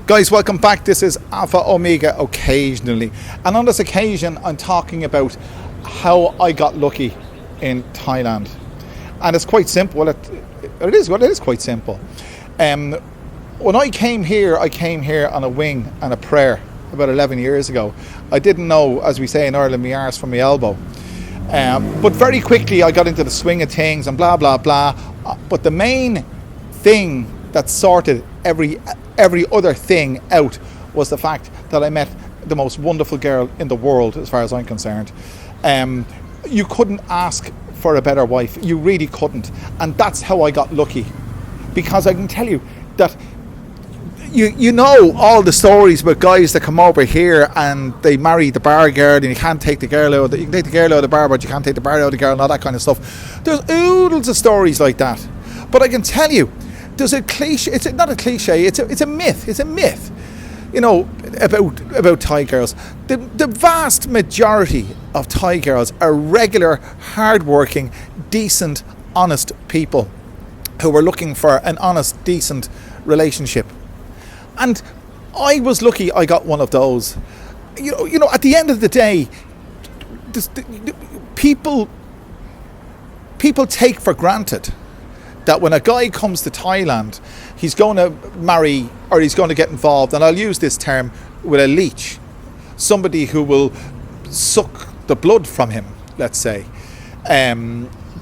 Guys, welcome back. This is Alpha Omega Occasionally. And on this occasion, I'm talking about how I got lucky in Thailand. And it's quite simple. Well, it is quite simple. When I came here on a wing and a prayer about 11 years ago. I didn't know, as we say in Ireland, my arse from my elbow. But very quickly I got into the swing of things and blah, blah, blah. But the main thing that sorted every other thing out was the fact that I met the most wonderful girl in the world, as far as I'm concerned. You couldn't ask for a better wife. You really couldn't. And that's how I got lucky. Because I can tell you that you know all the stories about guys that come over here and they marry the bar girl, and you can't take the girl out. You can take the girl out of the bar, but you can't take the bar out of the girl, and all that kind of stuff. There's oodles of stories like that. But I can tell you, there's a cliche. It's not a cliche. It's a myth. It's a myth. You know, about Thai girls. The vast majority of Thai girls are regular, hard-working, decent, honest people who are looking for an honest, decent relationship. And I was lucky I got one of those. You know, at the end of the day, people take for granted that when a guy comes to Thailand, he's going to marry or he's going to get involved, and I'll use this term, with a leech, somebody who will suck the blood from him, let's say.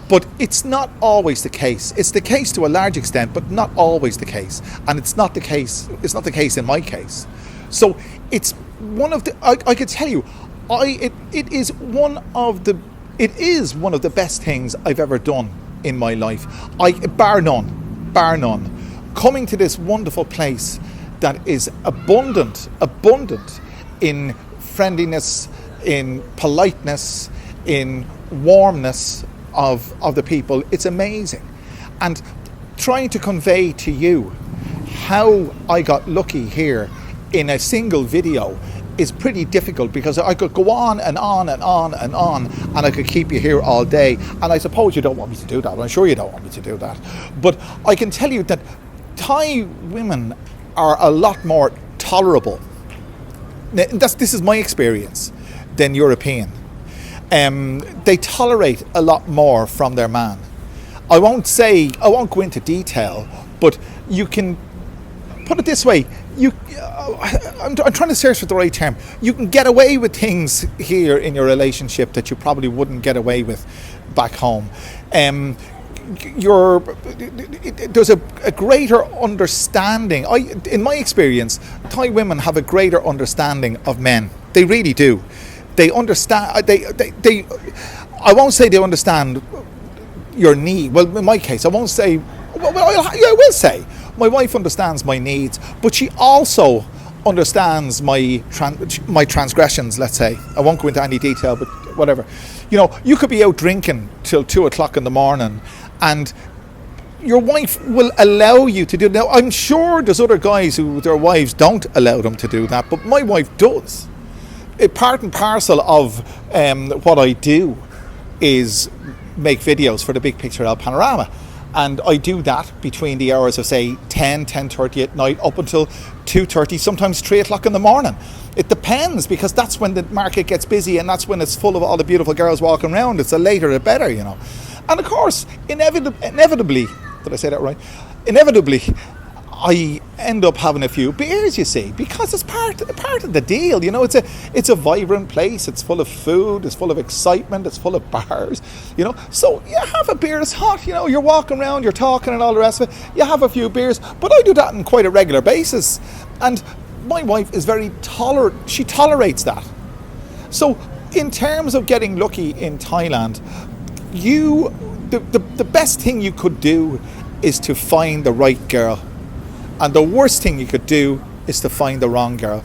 But it's not always the case. It's the case to a large extent, but not always the case. And it's not the case. It's not the case in my case. So it's one of the. I could tell you, it is one of the best things I've ever done in my life. Bar none. Coming to this wonderful place that is abundant in friendliness, in politeness, in warmness of the people. It's amazing. And trying to convey to you how I got lucky here in a single video is pretty difficult, because I could go on and on and on and on, and I could keep you here all day. And I suppose you don't want me to do that. I'm sure you don't want me to do that. But I can tell you that Thai women are a lot more tolerable. This is my experience, than European. They tolerate a lot more from their man. I won't go into detail, but you can put it this way. I'm trying to search for the right term. You can get away with things here in your relationship that you probably wouldn't get away with back home. There's a greater understanding. In my experience, Thai women have a greater understanding of men. They really do. They understand. They. I won't say they understand your need. Well, in my case, I won't say. Well, I will say my wife understands my needs, but she also understands my transgressions. Let's say. I won't go into any detail, but whatever. You know, you could be out drinking till 2:00 in the morning, and your wife will allow you to do. Now, I'm sure there's other guys who their wives don't allow them to do that, but my wife does. Part and parcel of what I do is make videos for the Big Picture El Panorama, and I do that between the hours of, say, 10:30 at night up until 2:30, sometimes 3:00 in the morning. It depends, because that's when the market gets busy, and that's when it's full of all the beautiful girls walking around. It's the later the better, you know. And of course, inevitably, did I say that right? Inevitably, I end up having a few beers, you see, because it's part of the deal. You know, it's a vibrant place. It's full of food. It's full of excitement. It's full of bars. You know, so you have a beer. It's hot. You know, you're walking around, you're talking, and all the rest of it. You have a few beers, but I do that on quite a regular basis. And my wife is very tolerant. She tolerates that. So, in terms of getting lucky in Thailand, the best thing you could do is to find the right girl. And the worst thing you could do is to find the wrong girl.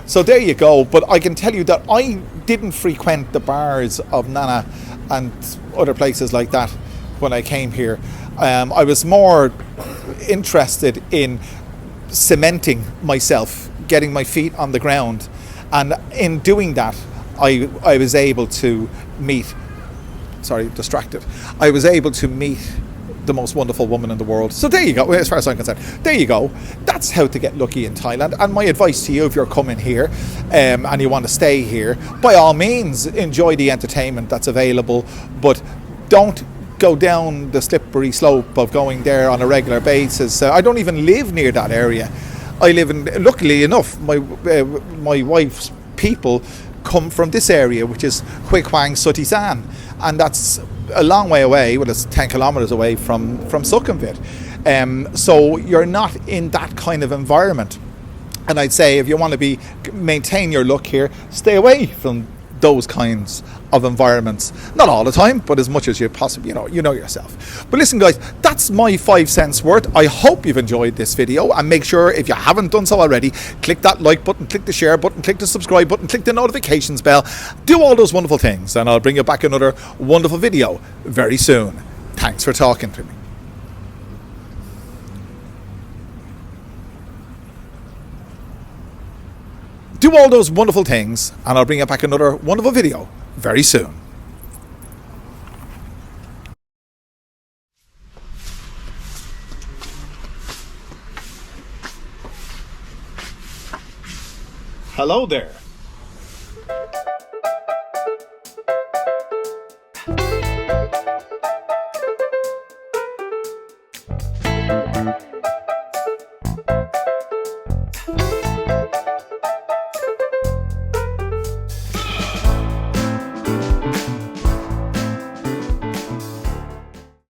So there you go. But I can tell you that I didn't frequent the bars of Nana and other places like that when I came here. I was more interested in cementing myself, getting my feet on the ground. And in doing that, I was able to meet... Sorry, distracted. I was able to meet the most wonderful woman in the world. So there you go, as far as I'm concerned. There you go. That's how to get lucky in Thailand. And my advice to you, if you're coming here and you want to stay here, by all means, enjoy the entertainment that's available, but don't go down the slippery slope of going there on a regular basis. I don't even live near that area. I live in, luckily enough, my wife's people come from this area, which is Hui Kwang Sutisan, and that's a long way away. Well, it's 10 kilometers away from Sukhumvit. So you're not in that kind of environment. And I'd say if you want to maintain your look here, stay away from those kinds of environments. Not all the time, but as much as you possibly, you know yourself. But listen, guys, that's my 5 cents worth. I hope you've enjoyed this video, and make sure, if you haven't done so already, click that like button, click the share button, click the subscribe button, click the notifications bell. Do all those wonderful things, and I'll bring you back another wonderful video very soon. Thanks for talking to me. Do all those wonderful things, and I'll bring you back another wonderful video very soon. Hello there.